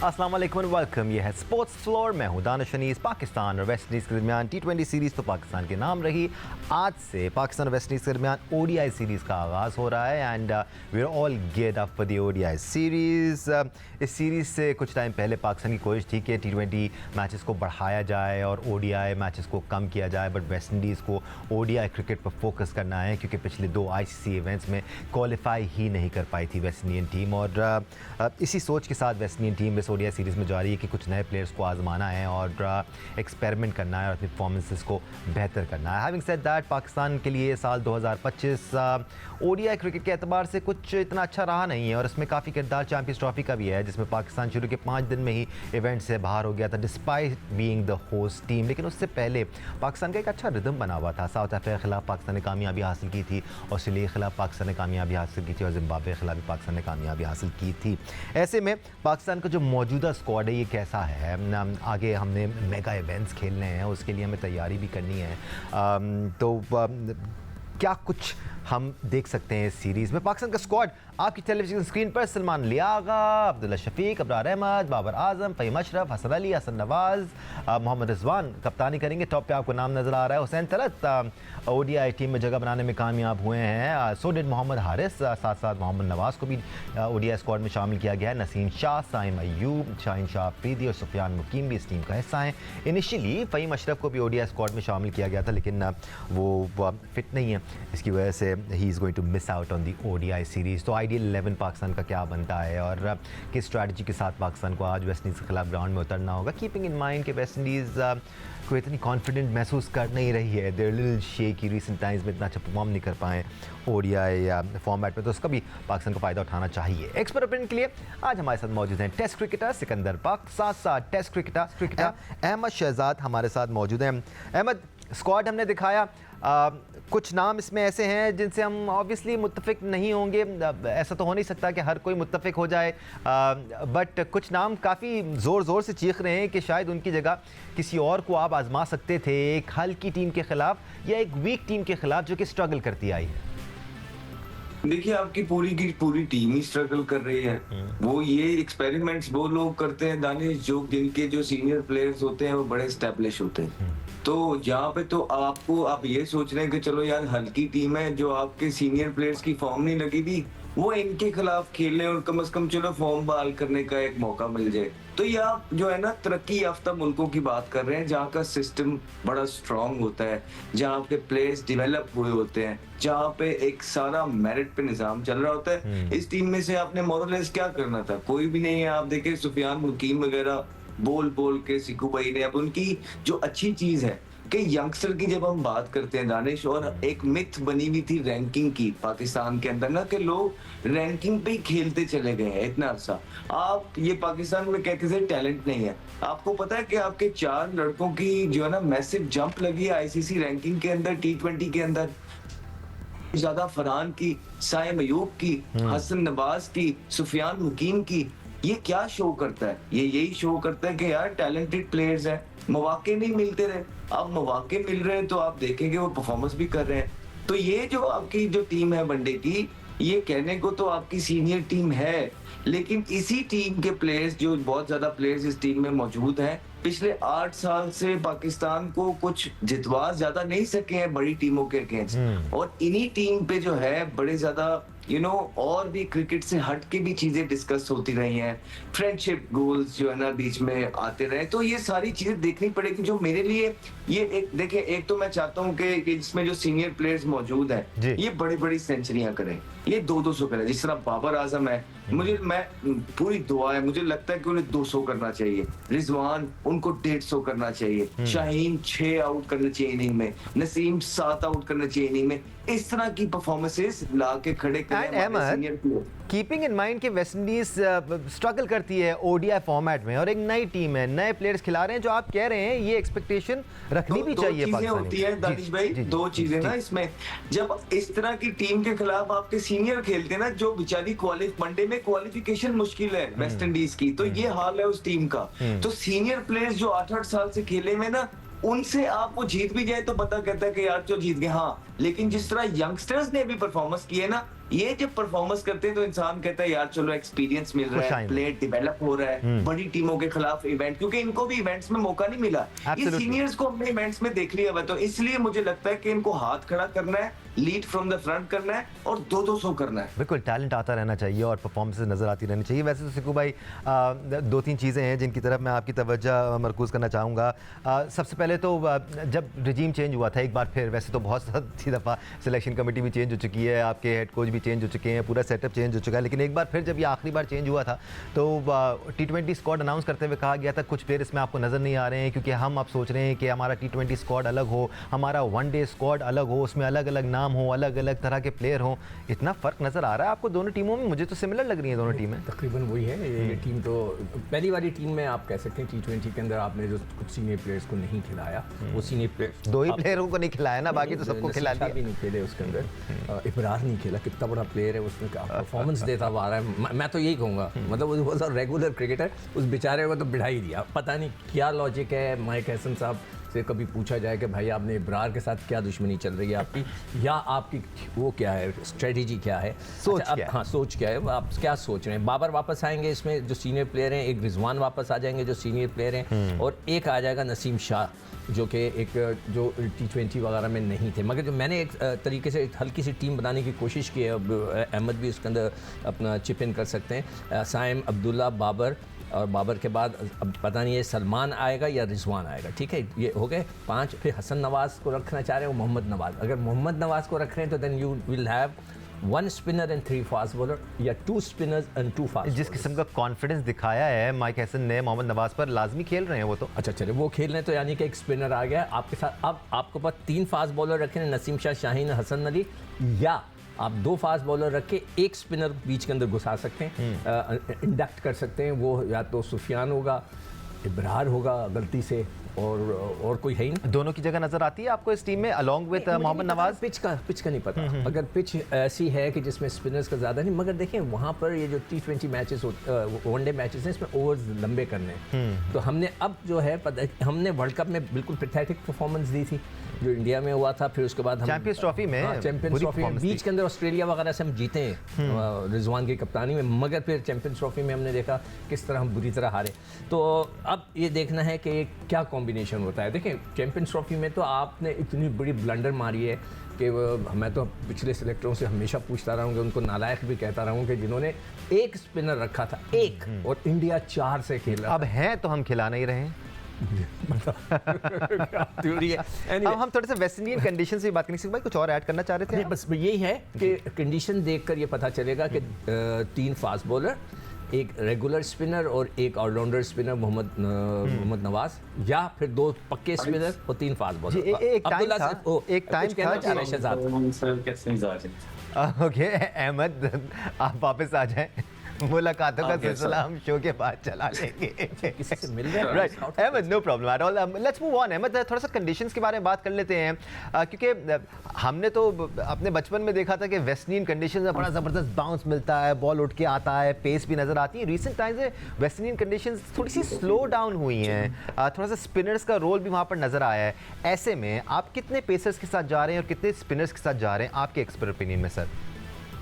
अस्सलाम वालेकुम, वेलकम। ये है स्पोर्ट्स फ्लोर। मैं हूं दानिश अनीस। पाकिस्तान और वेस्ट इंडीज़ के दरमियान T20 सीरीज़ तो पाकिस्तान के नाम रही। आज से पाकिस्तान और वेस्ट इंडीज़ के दरमियान ODI सीरीज़ का आगाज़ हो रहा है and we are all geared up for the ODI series. इस सीरीज़ से कुछ टाइम पहले पाकिस्तान की कोशिश थी कि T20 मैचेस को बढ़ाया जाए और ODI मैचेस को कम किया जाए, बट वेस्ट इंडीज़ को ODI क्रिकेट पर फोकस करना है क्योंकि पिछले 2 ICC इवेंट्स में क्वालिफाई ही नहीं कर पाई थी वेस्ट इंडियन टीम। और इसी सोच के साथ वेस्ट इंडियन टीम इस ODI सीरीज़ में जा रही है कि कुछ नए प्लेयर्स को आजमाना है और एक्सपेरिमेंट करना है और अपनी परफॉर्मेंसेस को बेहतर करना है। हैविंग सेड दैट, पाकिस्तान के लिए साल 2025 ODI क्रिकेट के एतबार से कुछ इतना अच्छा रहा नहीं है और इसमें काफ़ी किरदार चैंपियंस ट्रॉफी का भी है, जिसमें पाकिस्तान शुरू के 5 दिन में ही इवेंट से बाहर हो गया था despite being the host team. लेकिन उससे पहले पाकिस्तान का एक अच्छा रिदम बना हुआ था। साउथ अफ्रीका के खिलाफ पाकिस्तान ने कामयाबी हासिल की थी, ऑस्ट्रेलिया के खिलाफ पाकिस्तान ने कामयाबी हासिल की थी और जिम्बाब्वे के खिलाफ भी पाकिस्तान ने कामयाबी हासिल की थी। ऐसे में पाकिस्तान का जो मौजूदा स्क्वाड है ये कैसा है? आगे हमने मेगा इवेंट्स खेलने हैं, उसके लिए हमें तैयारी भी करनी है। तो क्या कुछ हम देख सकते हैं इस सीरीज़ में? पाकिस्तान का स्क्वाड आपकी टेलीविजन स्क्रीन पर सलमान लियागा, अब्दुल्ला शफीक, अबरार अहमद, बाबर आजम, फ़हीम अशरफ, हसन अली, हसन नवाज़, मोहम्मद रिजवान कप्तानी करेंगे। टॉप पे आपको नाम नज़र आ रहा है हुसैन तलत ODI टीम में जगह बनाने में कामयाब हुए हैं। सो डिड मोहम्मद हारिस, साथ साथ मोहम्मद नवाज़ को भी ODI स्क्वाड में शामिल किया गया है। नसीम शाह, साइम अयूब, शाहीन शाह अफरीदी और सुफियान मुकीम भी इस टीम का हिस्सा हैं। इनिशियली फ़हीम अशरफ को भी ODI स्क्वाड में शामिल किया गया था, लेकिन वो फिट नहीं है, इसकी वजह से ही is going to miss out on the ODI series. तो आइडियल 11 पाकिस्तान का क्या बनता है और किस स्ट्रैटेजी के साथ पाकिस्तान को आज वेस्ट इंडीज़ के खिलाफ ग्राउंड में उतरना होगा, कीपिंग इन माइंड कि वेस्ट इंडीज़ को इतनी कॉन्फिडेंट महसूस कर नहीं रही है। There little shaky, recent times में इतना अच्छा परफॉर्म नहीं कर पाए ODI फॉर्मेट में, तो उसका भी पाकिस्तान को फ़ायदा उठाना चाहिए। एक्सपर्ट ओपिनियन के लिए आज हमारे साथ मौजूद हैं टेस्ट क्रिकेटर सिकंदर पाक, साथ साथ टेस्ट क्रिकेटर अहमद शहजाद हमारे साथ मौजूद हैं। अहमद, स्क्वाड हमने दिखाया, कुछ नाम इसमें ऐसे हैं जिनसे हम ऑब्वियसली मुत्तफिक नहीं होंगे, ऐसा तो हो नहीं सकता कि हर कोई मुत्तफिक हो जाए, बट कुछ नाम काफ़ी ज़ोर से चीख रहे हैं कि शायद उनकी जगह किसी और को आप आजमा सकते थे, एक हल्की टीम के खिलाफ या एक वीक टीम के खिलाफ जो कि स्ट्रगल करती आई है। देखिए, आपकी पूरी की पूरी टीम ही स्ट्रगल कर रही है। वो ये एक्सपेरिमेंट्स वो लोग करते हैं दानिश, जो जिनके जो सीनियर प्लेयर्स होते हैं वो बड़े एस्टेब्लिश होते हैं। तो यहाँ पे तो आप ये सोच रहे हैं कि चलो यार हल्की टीम है, जो आपके सीनियर प्लेयर्स की फॉर्म नहीं लगी थी वो इनके खिलाफ खेलने और कम से कम चलो फॉर्म बहाल करने का एक मौका मिल जाए। तो ये आप जो है ना तरक्की याफ्ता मुल्कों की बात कर रहे हैं, जहाँ का सिस्टम बड़ा स्ट्रांग होता है, जहाँ पे प्लेयर्स डेवलप हुए होते हैं, जहाँ पे एक सारा मेरिट पे निजाम चल रहा होता है। इस टीम में से आपने मोरलेस क्या करना था? कोई भी नहीं है। आप देखें सुफियान मुकीम वगैरह बोल के सिक्कू भाई ने, अब उनकी जो अच्छी चीज है कि यंगस्टर की जब हम बात करते हैं दानिश, और एक मिथ बनी हुई थी रैंकिंग की पाकिस्तान के अंदर ना, कि लोग रैंकिंग पे ही खेलते चले गए हैं इतना अरसा। आप ये पाकिस्तान में कहते थे टैलेंट नहीं है। आपको पता है कि आपके 4 लड़कों की जो है ना मैसिव जंप लगी है ICC रैंकिंग के अंदर, T20 के अंदर। ज्यादा फरहान की, साइम अयूब की, हसन नवाज की, सुफियान मुकीम की। ये क्या शो करता है? ये यही शो करता है कि यार टैलेंटेड प्लेयर्स हैं, मौके नहीं मिलते रहे। अब मौके मिल रहे हैं तो आप देखेंगे वो परफॉर्मेंस भी कर रहे हैं। तो ये जो आपकी जो टीम है वनडे की, ये कहने को तो आपकी सीनियर टीम है, लेकिन इसी टीम के प्लेयर्स, जो बहुत ज्यादा प्लेयर्स इस टीम में मौजूद हैं, पिछले 8 साल से पाकिस्तान को कुछ जितवा ज्यादा नहीं सके हैं बड़ी टीमों के अगेंस्ट। और इन्हीं टीम पे जो है बड़े ज्यादा और भी क्रिकेट से हट के भी चीजें डिस्कस होती रही हैं। फ्रेंडशिप गोल्स जो है ना बीच में आते रहे, तो ये सारी चीजें देखनी पड़ेगी। जो मेरे लिए ये एक देखिए, एक तो मैं चाहता हूँ कि इसमें जो सीनियर प्लेयर्स मौजूद हैं ये बड़ी सेंचुरियां करें, ये 200 करें। जिस तरह बाबर आजम है, मैं पूरी दुआ है, मुझे लगता है कि उन्हें 200 करना चाहिए। रिजवान उनको 150 करना चाहिए। शाहीन 6 आउट करना चाहिए इनिंग में, नसीम 7 आउट करना चाहिए इनिंग में। इस तरह की परफॉर्मेंसेस ला के खड़े करें। कीपिंग इन माइंड कि वेस्ट इंडीज स्ट्रगल करती है ODI फॉर्मेट में और एक नई टीम है, नए प्लेयर्स खिला रहे हैं, जो आप कह रहे हैं ये एक्सपेक्टेशन रखनी भी चाहिए। दो चीजें होती है दानिश भाई, 2 चीजें ना इसमें। जब इस तरह की टीम के खिलाफ आपके सीनियर खेलते हैं ना, जो बेचारी वनडे में क्वालिफिकेशन मुश्किल है वेस्ट इंडीज की, तो ये हाल है उस टीम का। तो सीनियर प्लेयर्स जो 8-8 साल से खेले में ना, उनसे आप वो जीत भी जाए तो पता कहता है कि यार जो जीत गए। हाँ, लेकिन जिस तरह यंगस्टर्स ने भी परफॉर्मेंस की है ना, ये जब परफॉर्मेंस करते हैं तो इंसान कहता है यार चलो एक्सपीरियंस मिल रहा है, खुशाइंद। प्लेयर डेवलप हो रहा है, बड़ी टीमों के खिलाफ इवेंट, क्योंकि इनको भी इवेंट्स में मौका नहीं मिला। ये Absolutely. सीनियर्स को हमने इवेंट्स में देख लिया हुआ, तो इसलिए मुझे लगता है कि इनको हाथ खड़ा करना है, लीड फ्रॉम द फ्रंट करना है और 2-200 करना है। बिल्कुल, टैलेंट आता रहना चाहिए और परफॉर्मेंसेस नज़र आती रहनी चाहिए। वैसे तो सिकू भाई 2-3 चीज़ें हैं जिनकी तरफ मैं आपकी तवज्जो मरकूज़ करना चाहूँगा। सबसे पहले तो जब रिजीम चेंज हुआ था एक बार फिर, वैसे तो बहुत सी दफ़ा सिलेक्शन कमेटी भी चेंज हो चुकी है, आपके हेड कोच भी चेंज हो चुके हैं, पूरा सेटअप चेंज हो चुका है, लेकिन एक बार फिर जब ये आखिरी बार चेंज हुआ था तो T20 स्क्वाड अनाउंस करते हुए कहा गया था कुछ प्लेयर इसमें आपको नज़र नहीं आ रहे हैं क्योंकि हम अब सोच रहे हैं कि हमारा T20 स्क्वाड अलग हो, हमारा वनडे स्क्वाड अलग हो, उसमें अलग अलग नाम हो, अलग अलग तरह के प्लेयर हों। इतना फ़र्क नज़र आ रहा है आपको दोनों टीमों में? मुझे तो सिमिलर लग रही हैं दोनों टीमें। तकरीबन वही है। ये टीम तो पहली वाली टीम में आप कह सकते हैं T20 के अंदर आपने जो कुछ सीनियर प्लेयर्स को नहीं खिलाया, वो सीनियर प्लेयर्स 2 ही प्लेयरों को नहीं खिलाया ना, बाकी तो सबको खिला नसीब शाह दिया। भी नहीं खेले उसके अंदर, इब्रार नहीं खेला, कितना बड़ा प्लेयर है, उसमें क्या परफॉर्मेंस देता हुआ आ रहा है। मैं तो यही कहूँगा, मतलब वो वॉज अ रेगुलर क्रिकेटर, उस बेचारे को तो बिठा ही दिया। पता नहीं क्या लॉजिक है, माइक हैसन साहब से कभी पूछा जाए कि भाई आपने इब्रार के साथ क्या दुश्मनी चल रही है आपकी, या आपकी वो क्या है, स्ट्रेटजी क्या है, सोच अच्छा, क्या है? हाँ सोच क्या है, आप क्या सोच रहे हैं? बाबर वापस आएंगे इसमें जो सीनियर प्लेयर हैं, एक रिजवान वापस आ जाएंगे जो सीनियर प्लेयर हैं, और एक आ जाएगा नसीम शाह जो कि एक जो T20 वगैरह में नहीं थे, मगर जो मैंने एक तरीके से एक हल्की सी टीम बनाने की कोशिश की है। अब अहमद भी उसके अंदर अपना चिप इन कर सकते हैं, साइम, अब्दुल्ला, बाबर, और बाबर के बाद अब पता नहीं है सलमान आएगा या रिजवान आएगा, ठीक है, ये हो गए 5। फिर हसन नवाज़ को रखना चाह रहे हो, मोहम्मद नवाज़, अगर मोहम्मद नवाज़ को रख रहे हैं तो then you will have 1 spinner and 3 fast bowler, या 2 स्पिनर्स एंड 2 फास्ट। जिस किस्म का कॉन्फिडेंस दिखाया है माइक हैसन ने मोहम्मद नवाज पर, लाजमी खेल रहे हैं वो तो। अच्छा चले वो खेल रहे हैं तो यानी कि एक स्पिनर आ गया आपके साथ। अब आपके पास 3 फास्ट बॉलर रखे हैं, नसीम शाह, शाहीन, हसन अली, या आप 2 फास्ट बॉलर रख के एक स्पिनर बीच के अंदर घुसा सकते हैं, इंडक्ट कर सकते हैं। वो या तो सुफियान होगा, इब्रार होगा गलती से, और कोई है ही नहीं। दोनों की जगह नजर आती है आपको इस टीम में along with Mohammad Nawaz? Pitch का नहीं पता। अगर पिच ऐसी है कि जिसमें स्पिनर्स का ज़्यादा नहीं, मगर देखें वहाँ पर ये जो T20 मैचेस वनडे मैचेस हैं, इसमें ओवर्स लंबे करने हैं। तो हमने अब जो है हमने वर्ल्ड कप में बिल्कुल पैथेटिक परफॉर्मेंस दी थी जो इंडिया में हुआ था, फिर उसके बाद हम चैंपियंस ट्रॉफी में चैंपियंस बुरी ट्रॉफी में performance बीच के अंदर ऑस्ट्रेलिया वगैरह से हम जीते हैं रिजवान की कप्तानी में, मगर फिर चैंपियंस ट्रॉफी में हमने देखा किस तरह हम बुरी तरह हारे। तो अब ये देखना है कि क्या कॉम्बिनेशन होता है। देखें चैंपियंस ट्रॉफी में तो आपने इतनी बड़ी ब्लंडर मारी है कि मैं तो पिछले सिलेक्टरों से हमेशा पूछता रहूँगा, उनको नालायक भी कहता रहूँ कि जिन्होंने एक स्पिनर रखा था, एक, और इंडिया 4 से खेला। अब हैं तो हम खिला नहीं रहे हैं। Anyway, अब हम थोड़े से वेस्ट इंडियन कंडीशन से बात करेंगे। भाई कुछ और ऐड करना चाह रहे थे नहीं, आप? बस यही है कि कंडीशन देखकर ये पता चलेगा कि 3 फास्ट बॉलर, एक रेगुलर स्पिनर और एक ऑलराउंडर स्पिनर मोहम्मद नवाज, या फिर 2 पक्के स्पिनर और 3 फास्ट जी, बॉलर। एक टाइम था शहजाद। ओके अहमद, आप वापस आ जाएं। मुलाकातों का सिलसिला हम शो के बाद चला लेंगे। किसी से मिल रहे हैं? Right Ahmed, no problem at all. Let's move on Ahmed, थोड़ा सा कंडीशंस के बारे में बात कर लेते हैं, क्योंकि हमने तो अपने बचपन में देखा था कि वेस्ट इंडियन कंडीशंस में बड़ा ज़बरदस्त बाउंस मिलता है, बॉल उठ के आता है, पेस भी नज़र आती है। रिसेंट टाइम्स में वेस्ट इंडियन कंडीशंस थोड़ी सी स्लो डाउन हुई हैं, थोड़ा सा स्पिनर्स का रोल भी वहाँ पर नज़र आया है। ऐसे में आप कितने पेसर्स के साथ जा रहे हैं और कितने स्पिनर्स के साथ जा रहे हैं आपके एक्सपर्ट ओपिनियन में सर?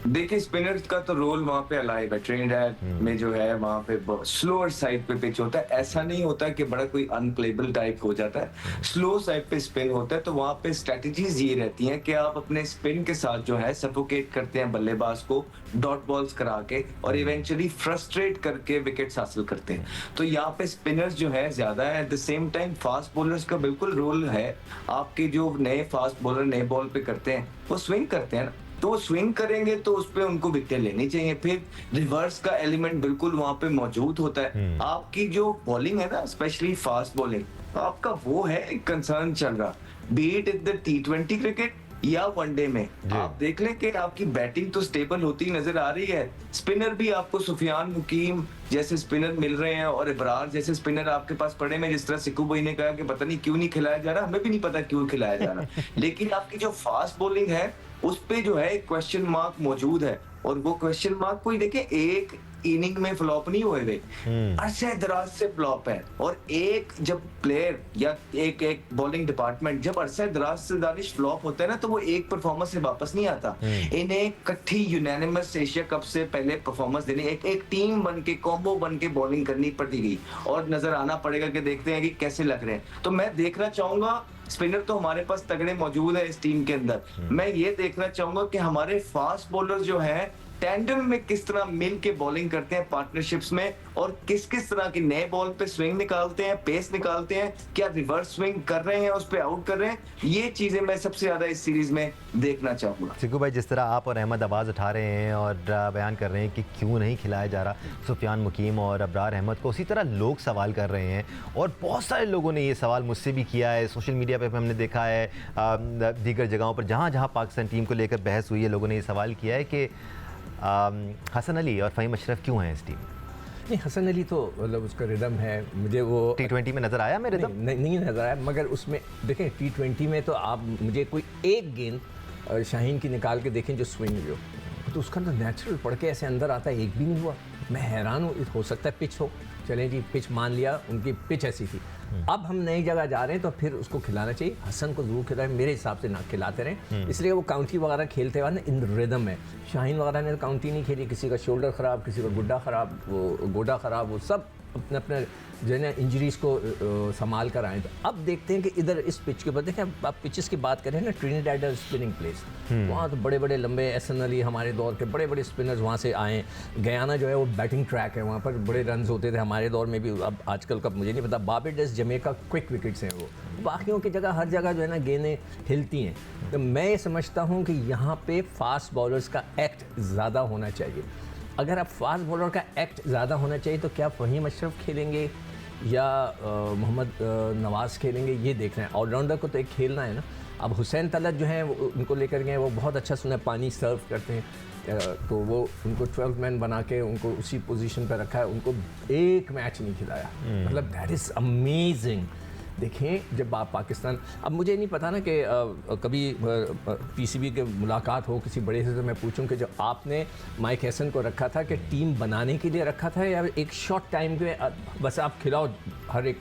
देखिए स्पिनर्स का तो रोल वहाँ पे अलाइव है, ट्रिनिडाड में जो है वहाँ पे स्लोअर साइड पे पिच होता है। ऐसा नहीं होता कि बड़ा कोई अनप्लेबल टाइप हो जाता है, स्लो साइड पे स्पिन होता है। तो वहाँ पे स्ट्रेटजीज ये रहती हैं कि आप अपने स्पिन के साथ जो है सफोकेट करते हैं बल्लेबाज को डॉट बॉल्स करा के, और इवेंचुअली फ्रस्ट्रेट करके विकेट्स हासिल करते हैं। तो यहाँ पे स्पिनर्स जो है ज्यादा है। At the same time fast bowlers का बिल्कुल रोल है। आपके जो नए फास्ट बॉलर नए बॉल पे करते हैं वो स्विंग करते हैं ना, तो वो स्विंग करेंगे तो उस पे उनको विकेट लेनी चाहिए। फिर रिवर्स का एलिमेंट बिल्कुल वहां पे मौजूद होता है। आपकी जो बॉलिंग है ना, स्पेशली फास्ट बॉलिंग, आपका वो है एक कंसर्न चल रहा, be it in the T20 cricket या वनडे में। आप देख लें कि आपकी बैटिंग तो स्टेबल होती नजर आ रही है। स्पिनर भी आपको सुफियान मुकीम जैसे स्पिनर मिल रहे हैं और इब्रार जैसे स्पिनर आपके पास पड़े में। जिस तरह सिक्कू भाई ने कहा कि पता नहीं क्यों नहीं खिलाया जा रहा, हमें भी नहीं पता क्यों खिलाया जा रहा लेकिन आपकी जो फास्ट बॉलिंग है उस पे जो है एक क्वेश्चन मार्क मौजूद है, और वो क्वेश्चन मार्क कोई देखे एक इनिंग में फ्लॉप नहीं हुए वे, अरसे दराज से फ्लॉप है। और एक जब प्लेयर या एक बॉलिंग डिपार्टमेंट जब अरसे दराज से दानिश फ्लॉप होता है ना, तो वो एक परफॉर्मेंस से वापस नहीं आता। इन्हें इकट्ठी यूनानिमस एशिया कप से पहले परफॉर्मेंस देनी, एक टीम बन के, कॉम्बो बन के बॉलिंग करनी पड़ती गई, और नजर आना पड़ेगा कि देखते हैं कि कैसे लग रहे हैं। तो मैं देखना चाहूंगा, स्पिनर तो हमारे पास तगड़े मौजूद है इस टीम के अंदर, मैं ये देखना चाहूंगा कि हमारे फास्ट बॉलर जो है टैंडम में किस तरह मिल के बॉलिंग करते हैं पार्टनरशिप्स में, और किस किस तरह की नए बॉल पे स्विंग निकालते हैं, पेस निकालते हैं, क्या रिवर्स स्विंग कर रहे हैं, उस पे आउट कर रहे हैं। ये चीजें मैं सबसे ज्यादा इस सीरीज में देखना चाहूंगा। सिक्कू भाई, जिस तरह आप और अहमद आवाज़ उठा रहे हैं और बयान कर रहे हैं कि क्यों नहीं खिलाया जा रहा सुफियान मुकीम और अबरार अहमद को, उसी तरह लोग सवाल कर रहे हैं, और बहुत सारे लोगों ने ये सवाल मुझसे भी किया है, सोशल मीडिया पे हमने देखा है, दीगर जगहों पर जहाँ जहाँ पाकिस्तान टीम को लेकर बहस हुई है, लोगों ने ये सवाल किया है कि हसन अली और फ़हीम अशरफ क्यों हैं इस टीम में? नहीं, हसन अली तो मतलब उसका रिदम है, मुझे वो T20 में नज़र आया मेरे रिदम? नहीं नज़र आया, मगर उसमें देखें T20 में तो आप मुझे कोई एक गेंद शाहीन की निकाल के देखें जो स्विंग हुई हो, तो उसका तो नेचुरल पड़ के ऐसे अंदर आता है, एक भी नहीं हुआ। मैं हैरान हूँ, हो सकता है पिच हो, चलें जी पिच मान लिया, उनकी पिच ऐसी थी। अब हम नई जगह जा रहे हैं तो फिर उसको खिलाना चाहिए, हसन को जरूर खिलाएं, मेरे हिसाब से ना खिलाते रहें, इसलिए वो काउंटी वगैरह खेलते हुए ना इन रिदम है। शाहीन वगैरह ने काउंटी नहीं खेली, किसी का शोल्डर ख़राब, किसी का गुड्डा ख़राब, वो गोडा ख़राब, वो सब अपने अपने जो है ना इंजरीज़ को संभाल कर आए। तो अब देखते हैं कि इधर इस पिच के ऊपर देखें, आप पिचेस की बात करें ना, ट्रिनिडाड स्पिनिंग प्लेस, वहाँ तो बड़े बड़े लंबे एहसन अली हमारे दौर के बड़े बड़े स्पिनर्स वहाँ से आए। गयाना जो है वो बैटिंग ट्रैक है, वहाँ पर बड़े रन्स होते थे हमारे दौर में भी, अब आजकल का मुझे नहीं पता। बारबाडोस जमैका क्विक विकेट्स हैं वो, बाकियों की जगह हर जगह जो है ना गेंदें हिलती हैं। तो मैं ये समझता हूँ कि यहाँ पे फास्ट बॉलर्स का एक्ट ज़्यादा होना चाहिए। अगर आप फास्ट बॉलर का एक्ट ज़्यादा होना चाहिए तो क्या फ़हीम अशरफ खेलेंगे या मोहम्मद नवाज़ खेलेंगे, ये देख रहे हैं। ऑलराउंडर को तो एक खेलना है ना। अब हुसैन तलत जो हैं उनको लेकर गए, वो बहुत अच्छा सुना पानी सर्व करते हैं, तो वो उनको 12 मैन बना के उनको उसी पोजीशन पर रखा है, उनको एक मैच नहीं खिलाया। मतलब दैट इज़ अमेजिंग। देखें, जब आप पाकिस्तान, अब मुझे नहीं पता ना कि कभी पीसीबी के मुलाकात हो किसी बड़े से, तो मैं पूछूं कि जो आपने माइक हैसन को रखा था कि टीम बनाने के लिए रखा था, या एक शॉर्ट टाइम के बस आप खिलाओ हर एक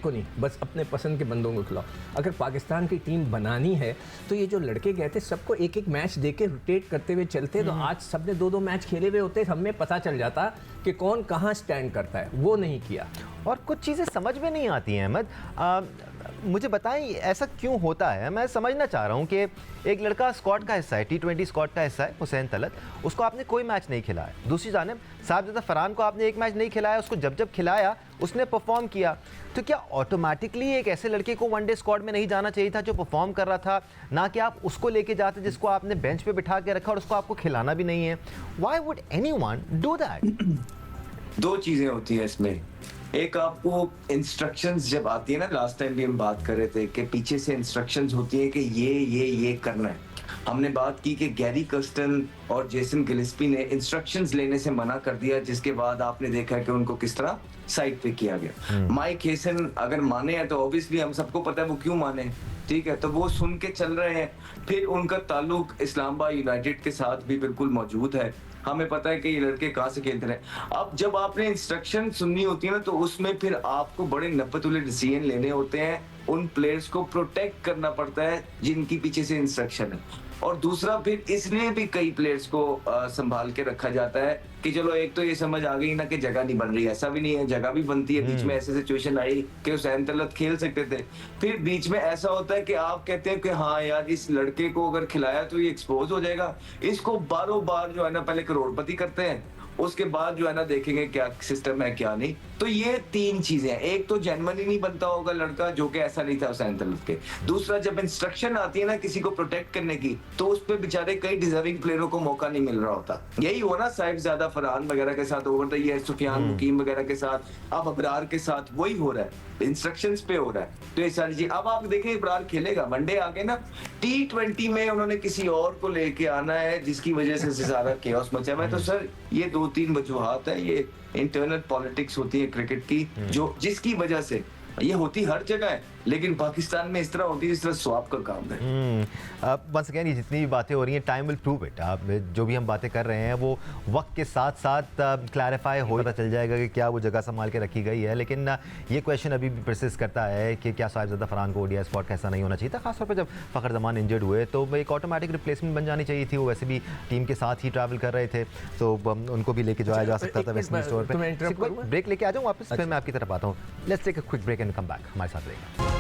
को नहीं, बस अपने पसंद के बंदों को खिलाओ। अगर पाकिस्तान की टीम बनानी है तो ये जो लड़के गए थे सबको एक एक मैच दे के रोटेट करते हुए चलते, तो आज सबने 2-2 मैच खेले हुए होते, हमें पता चल जाता कि कौन कहाँ स्टैंड करता है। वो नहीं किया, और कुछ चीज़ें समझ में नहीं आती हैं अहमद। मुझे बताएं ऐसा क्यों होता है? मैं समझना चाह रहा हूं कि एक लड़का स्क्वाड का हिस्सा है, T20 स्क्वाड का हिस्सा है, हुसैन तलत, उसको आपने कोई मैच नहीं खिलाया। दूसरी जानिब साहबजादा फरहान को आपने एक मैच नहीं खिलाया, उसको जब जब खिलाया उसने परफॉर्म किया। तो क्या ऑटोमेटिकली एक ऐसे लड़के को वनडे स्क्वाड में नहीं जाना चाहिए था जो परफॉर्म कर रहा था, ना कि आप उसको लेके जाते जिसको आपने बेंच पे बिठा के रखा और उसको आपको खिलाना भी नहीं है? Why would anyone do that? दो चीजें होती हैं इसमें। एक, आपको इंस्ट्रक्शंस जब आती है ना, लास्ट टाइम भी हम बात कर रहे थे कि पीछे से इंस्ट्रक्शंस होती है कि ये करना है। हमने बात की कि गैरी कर्स्टन और जेसन गिलिस्पी ने इंस्ट्रक्शंस लेने से मना कर दिया, जिसके बाद आपने देखा कि उनको किस तरह साइड पे किया गया। माइक हैसन अगर माने हैं तो ऑब्वियसली हम सबको पता है वो क्यों माने, ठीक है, तो वो सुन के चल रहे हैं। फिर उनका ताल्लुक इस्लामाबाद यूनाइटेड के साथ भी बिल्कुल मौजूद है, हमें पता है कि ये लड़के कहाँ से खेलते रहे। अब जब आपने इंस्ट्रक्शन सुननी होती है ना, तो उसमें फिर आपको बड़े नपतुले डिसीजन लेने होते हैं, उन प्लेयर्स को प्रोटेक्ट करना पड़ता है जिनकी पीछे से इंस्ट्रक्शन है। और दूसरा, फिर इसलिए भी कई प्लेयर्स को संभाल के रखा जाता है कि चलो एक तो ये समझ आ गई ना कि जगह नहीं बन रही, ऐसा भी नहीं है, जगह भी बनती है। बीच में ऐसे सिचुएशन आई कि हुसैन तलत खेल सकते थे, फिर बीच में ऐसा होता है कि आप कहते हैं कि हाँ यार इस लड़के को अगर खिलाया तो ये एक्सपोज हो जाएगा, इसको बारों बार जो है ना पहले करोड़पति करते हैं, उसके बाद जो है ना देखेंगे क्या सिस्टम है क्या नहीं। तो ये तीन चीजें हैं। एक तो जेन्युइनली नहीं बनता होगा लड़का, जो कि ऐसा नहीं था हुसैन तलत के। दूसरा, जब इंस्ट्रक्शन आती है ना किसी को प्रोटेक्ट करने की, तो उस पे बेचारे कई डिजर्विंग प्लेयरों को मौका नहीं मिल रहा होता। यही हुआ ना साहिबजादा फरहान वगैरह के साथ, ओवर द ईयर सुफियान मुकीम वगैरह के साथ, अब अबरार के साथ वही हो रहा है, इंस्ट्रक्शंस पे हो रहा है। तो ये सारी चीज, अब आप देखें अबरार खेलेगा वनडे आगे ना, T20 में उन्होंने किसी और को लेके आना है जिसकी वजह से सारा केओस मचा हुआ है। तो सर ये 2-3 वजूहात है, ये इंटरनल पॉलिटिक्स होती है क्रिकेट की, जो जिसकी वजह से ये होती हर जगह है, लेकिन पाकिस्तान में इस तरह होती है जिस तरह स्वाब का काम है। वंस अगेन ये जितनी भी बातें हो रही हैं टाइम विल प्रूव इट। आप जो भी हम बातें कर रहे हैं वो वक्त के साथ साथ क्लैरिफाई हो, पता चल जाएगा कि क्या वो जगह संभाल के रखी गई है। लेकिन ये क्वेश्चन अभी भी परसिस्ट करता है कि क्या साहिबजादा फरहान को ओडीआई स्पॉट कैसा नहीं होना चाहिए था। खासतौर पर जब फ़खर जमान इंजर्ड हुए तो एक ऑटोमेटिक रिप्लेसमेंट बन जानी चाहिए थी। वो वैसे भी टीम के साथ ही ट्रैवल कर रहे थे, तो उनको भी लेके जाया जा सकता था वेस्टर्न स्टोर पर। ब्रेक लेके आ जाऊँ वापस, फिर मैं आपकी तरफ आता हूँ। Let's take a quick break and come back. हमारे साथ रहेगा।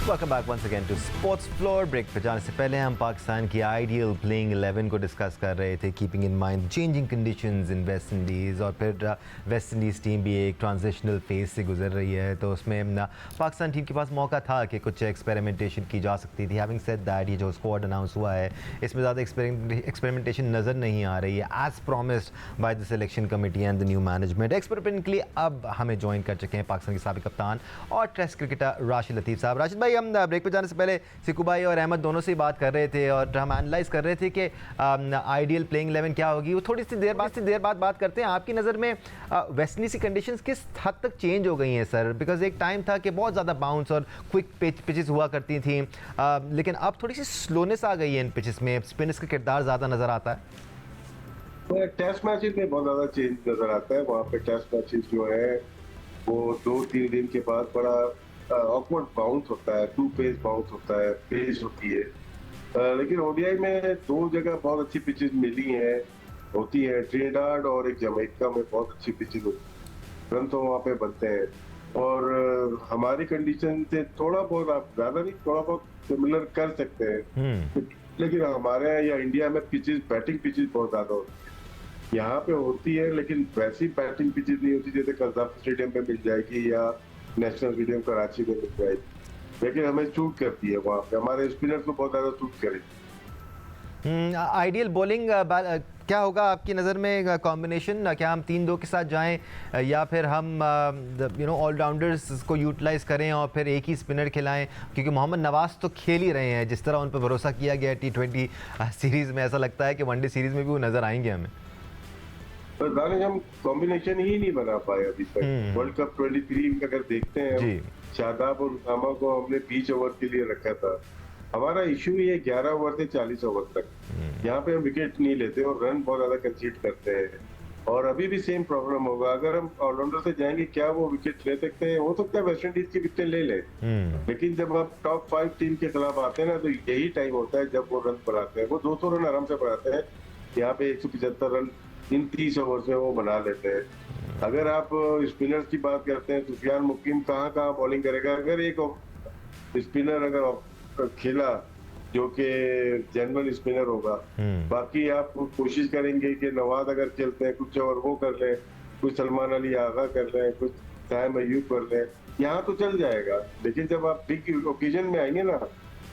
Welcome back once again to sports floor. Break पे जाने से पहले हम पाकिस्तान की आइडियल प्लेइंग 11 को डिस्कस कर रहे थे, keeping in mind changing conditions in West Indies. और फिर वेस्ट इंडीज़ टीम भी एक ट्रांजिशनल फेज से गुजर रही है, तो उसमें पाकिस्तान टीम के पास मौका था कि कुछ एक्सपेरिमेंटेशन की जा सकती थी। हैविंग सेड दैट, ये जो स्क्वाड अनाउंस हुआ है इसमें ज़्यादा एक्सपेरिमेंटेशन नज़र नहीं आ रही है as promised by the selection committee and the new management. Experiment के लिए अब हमें ज्वाइन कर चुके हैं पाकिस्तान के साबिक कप्तान और टेस्ट क्रिकेटर राशिद लतीफ़ साहब। राशिद भाई, हम ब्रेक पे जाने से पहले सिकू भाई और अहमद दोनों से ही बात कर रहे थे और हम एनालाइज कर रहे थे कि आइडियल प्लेइंग 11 क्या होगी। वो थोड़ी सी देर बाद बात करते हैं। आपकी नज़र में वेस्ट इंडीज़ की कंडीशंस किस हद तक चेंज हो गई हैं सर? बिकॉज एक टाइम था कि बहुत ज़्यादा बाउंस और क्विक पिचेस हुआ करती थी, लेकिन अब थोड़ी सी स्लोनेस आ गई है इन पिचेस में। स्पिनर्स का किरदार ज़्यादा नज़र आता है। टेस्ट मैचेस में बहुत ज़्यादा चेंज नज़र आता है। वहाँ पे टेस्ट मैचेस जो है वो 2-3 दिन के बाद बड़ा ऑकवर्ड बाउंस होता है, 2 पेस बाउंस होता है, पेस होती है। लेकिन ओडीआई में 2 जगह बहुत अच्छी पिचेस मिली हैं, होती है ट्रिनिडाड और एक जमैका में बहुत अच्छी पिचेस होती है, रन तो वहाँ पे बनते हैं। और हमारी कंडीशन से थोड़ा बहुत, आप ज़्यादा नहीं, थोड़ा बहुत सिमिलर कर सकते हैं। लेकिन हमारे यहाँ या इंडिया में पिचेस, बैटिंग पिचेस बहुत ज़्यादा होती है। यहाँ पे होती है लेकिन वैसी बैटिंग पिचेस नहीं होती जैसे कज़ाफ स्टेडियम पे मिल जाएगी या नेशनल स्टेडियम कराची में मिल जाएगी, लेकिन हमें शूट करती है वहाँ पे, हमारे स्पिनर्स को बहुत ज़्यादा शूट करेगी। आइडियल बॉलिंग क्या होगा आपकी नज़र में कॉम्बिनेशन? क्या हम 3-2 के साथ जाएं या फिर हम ऑलराउंडर्स को यूटिलाइज करें और फिर एक ही स्पिनर खिलाएं? क्योंकि मोहम्मद नवाज तो खेल ही रहे हैं, जिस तरह उन पर भरोसा किया गया T20 सीरीज़ में, ऐसा लगता है कि वनडे सीरीज़ में भी वो नज़र आएंगे हमें। तो दानिश, हम कॉम्बिनेशन ही नहीं बना पाए अभी तक। वर्ल्ड कप 23 में अगर देखते हैं, शादाब और उसामा को हमने 20 ओवर के लिए रखा था। हमारा इशू ये 11 ओवर से 40 ओवर तक, यहाँ पे हम विकेट नहीं लेते और रन बहुत ज्यादा कंसीड करते हैं। और अभी भी सेम प्रॉब्लम होगा। अगर हम ऑलराउंडर से जाएंगे, क्या वो विकेट ले सकते हैं? हो सकता है वेस्ट इंडीज की विकेट ले ले, लेकिन जब आप टॉप 5 टीम के खिलाफ आते हैं ना, तो यही टाइम होता है जब वो रन बनाते हैं। वो 200 रन आराम से बनाते हैं, यहाँ पे 175 रन इन 30 ओवर में वो बना लेते हैं। अगर आप स्पिनर्स की बात करते हैं, सुफियान मुकीम कहाँ बॉलिंग करेगा? अगर एक स्पिनर अगर खेला जो कि जनरल स्पिनर होगा, बाकी आप कोशिश करेंगे कि नवाज अगर खेलते हैं कुछ और वो कर लें, कुछ सलमान अली आगा कर लें, कुछ साइम अयूब कर लें, यहाँ तो चल जाएगा। लेकिन जब आप बिग ओकेजन में आएंगे ना,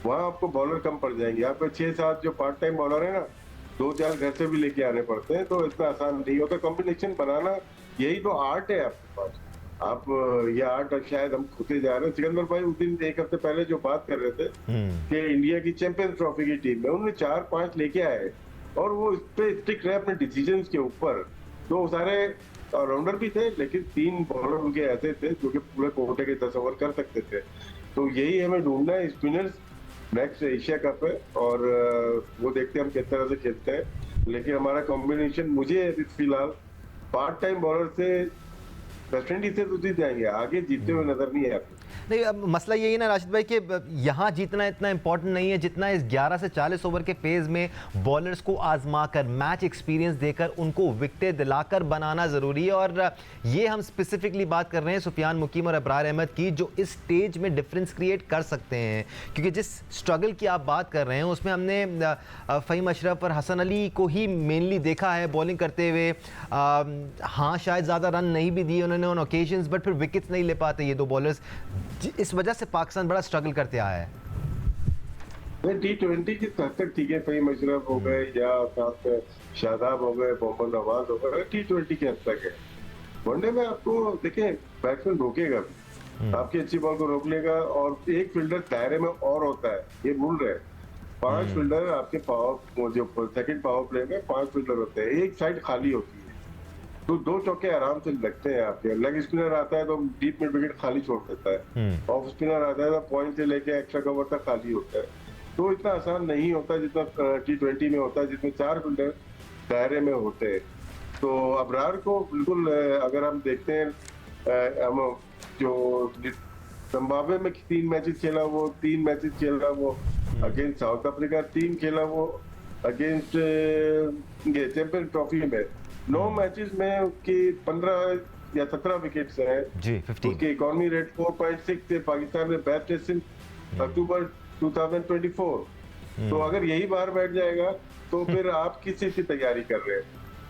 वहाँ आपको बॉलर कम पड़ जाएंगे। आपको 6-7 जो पार्ट टाइम बॉलर है ना, 2-4 घर से भी लेके आने पड़ते हैं, तो इतना आसान नहीं होता। कॉम्बिनेशन बनाना यही तो आर्ट है आपके पास। आप ये आर्ट शायद हम खोते जा रहे हैं। सिकंदर भाई उस दिन 1 हफ्ते पहले जो बात कर रहे थे कि इंडिया की चैंपियंस ट्रॉफी की टीम में उन्होंने 4-5 लेके आए और वो इस पे स्टिक रहे अपने डिसीजन के ऊपर। तो सारे ऑलराउंडर भी थे, लेकिन 3 बॉलर उनके ऐसे थे जो कि पूरे कोटे के 10 ओवर कर सकते थे। तो यही हमें ढूंढना है। स्पिनर्स नेक्स्ट एशिया कप है और वो देखते हैं हम किस तरह से खेलते हैं। लेकिन हमारा कॉम्बिनेशन, मुझे फिलहाल पार्ट टाइम बॉलर से वेस्ट इंडीज से तो जीत जाएंगे, आगे जीतते हुए नजर नहीं आते। नहीं, अब मसला यही है ना राशिद भाई कि यहाँ जीतना इतना इंपॉर्टेंट नहीं है जितना इस 11 से 40 ओवर के फेज़ में बॉलर्स को आजमा कर, मैच एक्सपीरियंस देकर, उनको विकेटें दिलाकर बनाना ज़रूरी है। और ये हम स्पेसिफिकली बात कर रहे हैं सुफियान मुकीम और अबरार अहमद की, जो इस स्टेज में डिफरेंस क्रिएट कर सकते हैं। क्योंकि जिस स्ट्रगल की आप बात कर रहे हैं उसमें हमने फ़हीम अशरफ और हसन अली को ही मेनली देखा है बॉलिंग करते हुए। हाँ, शायद ज़्यादा रन नहीं भी दिए उन्होंने ऑन ओकेजन्स, बट फिर विकेट्स नहीं ले पाते ये 2 बॉलर्स। इस वजह से पाकिस्तान बड़ा स्ट्रगल करते आया है। T20 की हद तक ठीक है, फ़हीम अशरफ हो गए या साथ शादाब हो गए, मोहम्मद नवाज हो गए, T20 की हद तक है। वनडे में आपको देखें, बैट्समैन रोकेगा भी, आपकी अच्छी बॉल को रोक लेगा और एक फील्डर दायरे में और होता है, ये भूल रहे। 5 फील्डर आपके पावर, जो सेकंड पावर प्ले में 5 फील्डर होते हैं, एक साइड खाली होती है। तो 2 चौके आराम से लगते हैं आपके। लेग स्पिनर आता है तो डीप मिड विकेट खाली छोड़ देता है, ऑफ स्पिनर आता है तो पॉइंट से लेके एक्स्ट्रा कवर तक खाली होता है। तो इतना आसान नहीं होता जितना T20 में होता है, जिसमें 4 फील्डर दायरे में होते हैं। तो अबरार को बिल्कुल अगर हम देखते हैं, हम जो जिम्बाब्वे में 3 मैचेस खेला वो, 3 मैचेस खेला वो अगेंस्ट साउथ अफ्रीका, 3 खेला वो अगेंस्ट ये चैंपियन ट्रॉफी में। 9 मैचेस में उसकी 15 या 17 विकेट्स हैं जी, 15। उसकी इकोनॉमी रेट 4.6 थे, पाकिस्तान में बेस्ट है सिंस अक्टूबर 2024। तो अगर यही बाहर बैठ जाएगा तो फिर आप किस चीज की तैयारी कर रहे हैं?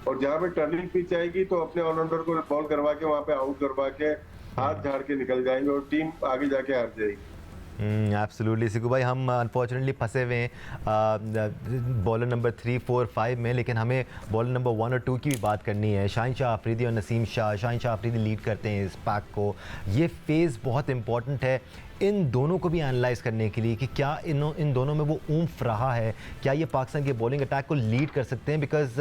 और जहां पे टर्निंग पिच आएगी तो अपने ऑलराउंडर को बॉल करवा के वहां पे आउट करवा के हाथ झाड़ के निकल जाएंगे और टीम आगे जाके हार जाएगी। एब्सोल्युटली सिकू भाई, हम अनफॉर्चुनेटली फंसे हुए हैं बॉलर नंबर 3, 4, 5 में, लेकिन हमें बॉलर नंबर 1 और 2 की भी बात करनी है। शाहीन शाह अफरीदी और नसीम शाह। शाहीन शाह अफरीदी लीड करते हैं इस पैक को। ये फेज़ बहुत इंपॉर्टेंट है इन दोनों को भी एनालाइज करने के लिए कि क्या इन दोनों में वो ऊम्फ रहा है, क्या ये पाकिस्तान के बॉलिंग अटैक को लीड कर सकते हैं। बिकॉज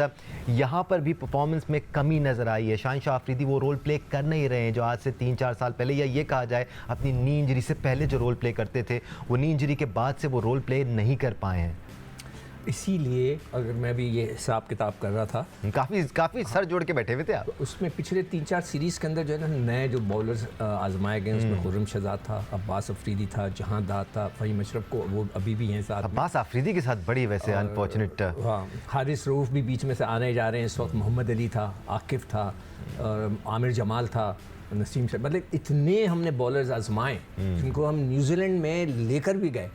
यहाँ पर भी परफॉर्मेंस में कमी नज़र आई है। शाहीन शाह अफरीदी वो रोल प्ले कर नहीं रहे हैं जो आज से 3-4 साल पहले, या ये कहा जाए अपनी नी इंजरी से पहले जो रोल प्ले करते थे, वो नी इंजरी के बाद से वो रोल प्ले नहीं कर पाए हैं। इसीलिए अगर मैं भी ये हिसाब किताब कर रहा था, काफ़ी सर जोड़ के बैठे हुए थे आप। उसमें पिछले 3-4 सीरीज़ के अंदर जो है ना नए जो बॉलर्स आजमाए गए, उसमें खुर्रम शहजाद था, अब्बास अफरीदी था, जहांदाद था, फ़हीम अशरफ को वो अभी भी हैं साथ में। अब्बास अफरीदी के साथ बड़ी वैसे अनफॉर्चुनेट, हाँ, हारिस रऊफ भी बीच में से आने जा रहे हैं इस वक्त। मोहम्मद अली था, आकिफ था, आमिर जमाल था, नसीम से, मतलब इतने हमने बॉलर्स आजमाए जिनको हम न्यूजीलैंड में लेकर भी गए।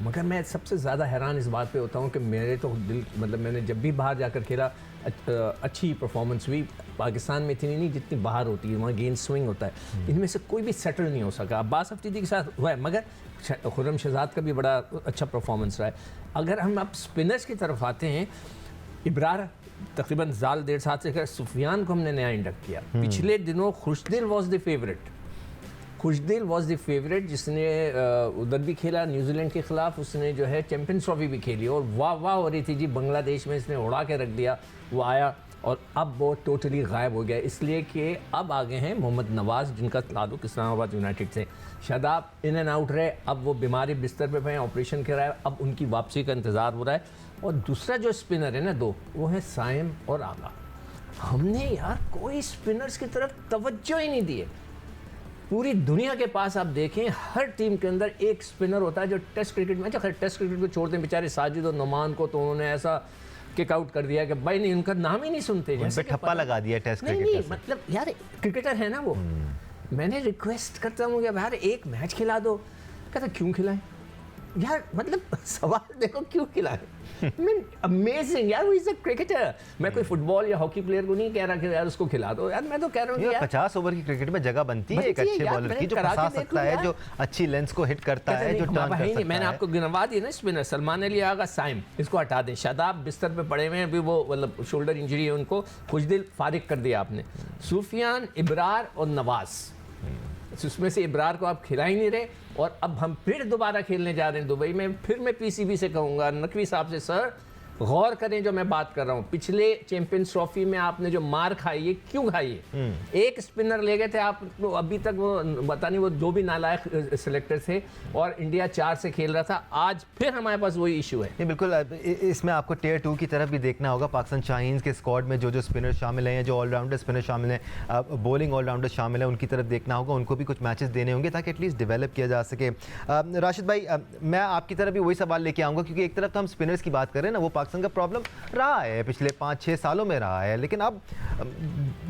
मगर मैं सबसे ज़्यादा हैरान इस बात पे होता हूँ कि मेरे तो दिल, मतलब मैंने जब भी बाहर जाकर खेला अच्छी परफॉर्मेंस हुई पाकिस्तान में, इतनी नहीं जितनी बाहर होती है। वहाँ गेंद स्विंग होता है, इनमें से कोई भी सेटल नहीं हो सका। अब्बास अफरीदी के साथ हुआ है, मगर खुर्रम शहजाद का भी बड़ा अच्छा परफॉर्मेंस रहा है। अगर हम अब स्पिनर्स की तरफ आते हैं, इब्रार तकरीबन साल 1.5 साल से सुफियान को हमने नया इंडक्ट किया। पिछले दिनों Khushdil was the favourite, Khushdil was the favourite, जिसने उधर भी खेला न्यूजीलैंड के ख़िलाफ़, उसने जो है चैम्पियंस ट्रॉफी भी खेली और वाह वाह हो रही थी जी। बांग्लादेश में इसने उड़ा के रख दिया, वो आया और अब वो टोटली गायब हो गया, इसलिए कि अब आ गए हैं मोहम्मद नवाज़, जिनका ताल्लुक इस्लामाबाद यूनाइटेड से। शादाब इन एंड आउट रहे, अब वो बीमारी बिस्तर पे पे ऑपरेशन कराया, अब उनकी वापसी का इंतज़ार हो रहा है। और दूसरा जो स्पिनर है ना 2, वो है साइम और आगा। हमने यार कोई स्पिनर्स की तरफ तवज्जो ही नहीं दी है। पूरी दुनिया के पास आप देखें, हर टीम के अंदर एक स्पिनर होता है जो टेस्ट क्रिकेट में, अच्छा टेस्ट क्रिकेट को छोड़ते हैं बेचारे साजिद और नुमान को, तो उन्होंने ऐसा किक आउट कर दिया कि भाई नहीं, उनका नाम ही नहीं सुनते, जैसे ठप्पा लगा दिया टेस्ट क्रिकेट। नहीं, मतलब यार क्रिकेटर है ना वो। मैंने रिक्वेस्ट करता हूँ कि यार एक मैच खिला दो, कहता क्यों खिलाएं यार, मतलब सवाल देखो क्यों खिलाएं। अमेजिंग यार, वो इज अ क्रिकेटर। मैं कोई फुटबॉल या हॉकी प्लेयर को नहीं कह रहा कि यार उसको खिला दो यार, मैं तो कह रहा हूँ यार 50 ओवर की क्रिकेट में जगह बनती है एक अच्छे बॉलर की, जो फंसा सकता है, जो अच्छी लेंस को हिट करता है, जो टर्न कर सकता है। मैंने आपको गिनवा दिया ना स्पिनर, सलमान अली आगा, साइम, इसको हटा दें। शादाब बिस्तर पे पड़े हुए हैं अभी, वो मतलब शोल्डर इंजरी है उनको, खुशदिल फारिग कर दिया आपने। सुफियान, इब्रार और नवाज, उसमें से इब्रार को आप खिला ही नहीं रहे। और अब हम फिर दोबारा खेलने जा रहे हैं दुबई में। फिर मैं पीसीबी से कहूँगा, नकवी साहब से, सर गौर करें जो मैं बात कर रहा हूँ। पिछले चैंपियंस ट्रॉफी में आपने जो मार खाई है, क्यों खाई है? एक स्पिनर ले गए थे आप, तो अभी तक वो पता नहीं वो जो भी नालायक सिलेक्टर थे, और इंडिया 4 से खेल रहा था। आज फिर हमारे पास वही इशू है। नहीं, बिल्कुल इसमें आपको टियर 2 की तरफ भी देखना होगा। पाकिस्तान शाहीन्स के स्क्वाड में जो स्पिनर शामिल हैं, जो ऑलराउंडर स्पिनर शामिल हैं, बॉलिंग ऑलराउंडर शामिल हैं, उनकी तरफ देखना होगा। उनको भी कुछ मैचेस देने होंगे ताकि एटलीस्ट डेवलप किया जा सके। राशिद भाई, मैं आपकी तरफ भी वही सवाल लेके आऊँगा, क्योंकि एक तरफ तो हम स्पिनर्स की बात कर रहे हैं ना, वो पाकिस्तान का प्रॉब्लम रहा है, पिछले 5-6 सालों में रहा है, लेकिन अब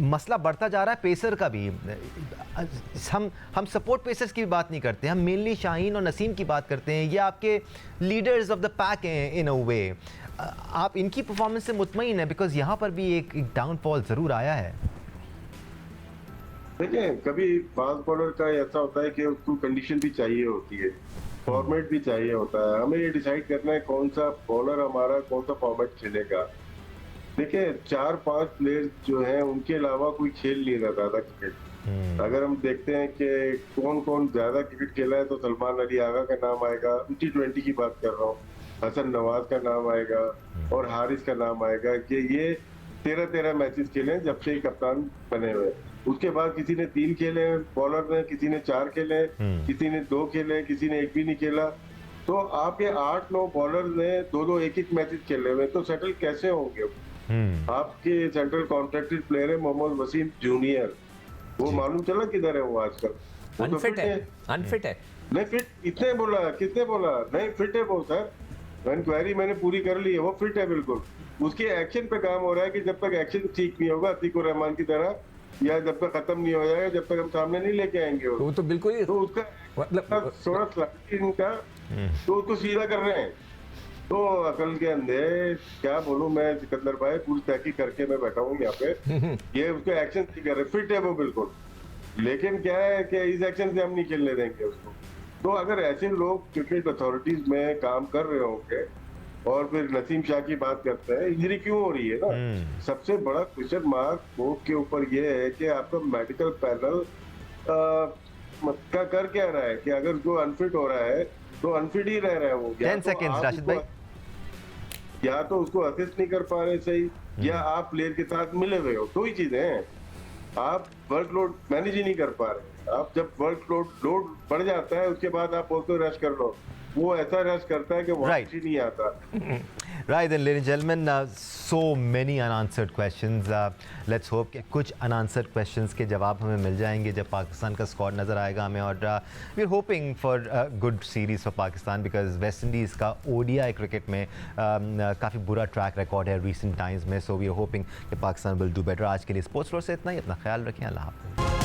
मसला बढ़ता जा रहा है पेसर का भी। हम सपोर्ट पेसर्स की भी बात नहीं करते, हम मेनली शाहीन और नसीम की बात करते हैं। ये आपके लीडर्स ऑफ द पैक हैं इन अ वे। आप इनकी परफॉर्मेंस से मुतमईन है? बिकॉज यहाँ पर भी एक डाउनफॉल ज़रूर आया है। देखिए, कभी फास्ट बॉलर का ऐसा होता है कि उसको कंडीशन भी चाहिए होती है, फॉर्मेट भी चाहिए होता है। हमें ये डिसाइड करना है कौन सा बॉलर हमारा कौन सा फॉर्मेट खेलेगा। देखिए, 4-5 प्लेयर्स जो हैं उनके अलावा कोई खेल नहीं रहा था क्रिकेट। अगर हम देखते हैं कि कौन कौन ज्यादा क्रिकेट खेला है, तो सलमान अली आगा का नाम आएगा, T20 की बात कर रहा हूँ, हसन नवाज का नाम आएगा और हारिस का नाम आएगा कि ये 13 मैचेस खेले हैं जब से ही कप्तान बने हुए। उसके बाद किसी ने 3 खेले बॉलर ने, किसी ने 4 खेले, किसी ने 2 खेले, किसी ने 1 भी नहीं खेला। तो आपके 8-9 बॉलर ने 2-2 1-1 मैचेस खेले हुए, तो सेटल कैसे होंगे? आपके सेंट्रल कॉन्ट्रैक्टेड प्लेयर है मोहम्मद वसीम जूनियर, वो मालूम चला किधर है वो आजकल? वो तो अनफिट fit है, अनफिट है। नहीं फिट, किसने बोला नहीं फिट है वो सर, इंक्वायरी मैंने पूरी कर ली है, वो फिट है बिल्कुल। उसके एक्शन पे काम हो रहा है कि जब तक एक्शन ठीक नहीं होगा अतीकुर रहमान की तरह, या जब तक खत्म नहीं हो जाएगा, जब तक हम सामने नहीं लेके आएंगे वो तो बिल्कुल ही तो उसका मतलब थोड़ा स्लाइड इनका, तो उसको सीधा कर रहे हैं। तो अकल के अंधे क्या बोलूं मैं सिकंदर भाई, पूरी तहकीक करके मैं बैठा हूँ यहाँ पे। ये उसको एक्शन नहीं कर रहे, फिट है वो बिल्कुल, लेकिन क्या है कि इस एक्शन से हम नहीं खेलने देंगे उसको। तो अगर ऐसे लोग क्रिकेट अथॉरिटीज में काम कर रहे होंगे और फिर नसीम शाह की बात करते हैं, इंजरी क्यों हो रही है ना, सबसे बड़ा क्वेश्चन मार्क बोर्ड के ऊपर ये है कि आपका मेडिकल पैनल का कर क्या रहा है कि अगर जो अनफिट हो रहा है तो अनफिट ही रह रहा है वो। 10 seconds राशिद भाई। या तो उसको असिस्ट नहीं कर पा रहे सही, या आप प्लेयर के साथ मिले हुए हो, दो ही चीजें हैं। आप वर्कलोड मैनेज ही नहीं कर पा रहे। आप जब लोड बढ़ जाता है उसके बाद आप बोलते हो रश कर लो, वो ऐसा रश करता है कि वापस ही नहीं आता। Right then, ladies and gentlemen, so many unanswered questions. Let's hope कि कुछ unanswered questions के जवाब हमें मिल जाएंगे जब पाकिस्तान का स्क्वाड नज़र आएगा हमें, और we're hoping for a good series for Pakistan because West Indies का ODI क्रिकेट में काफ़ी बुरा ट्रैक रिकॉर्ड है recent times में, so we are hoping कि पाकिस्तान will do better. आज के लिए स्पोर्ट्स फ्लोर से इतना ही, अपना ख्याल रखें, अल्लाह हाफ़िज़।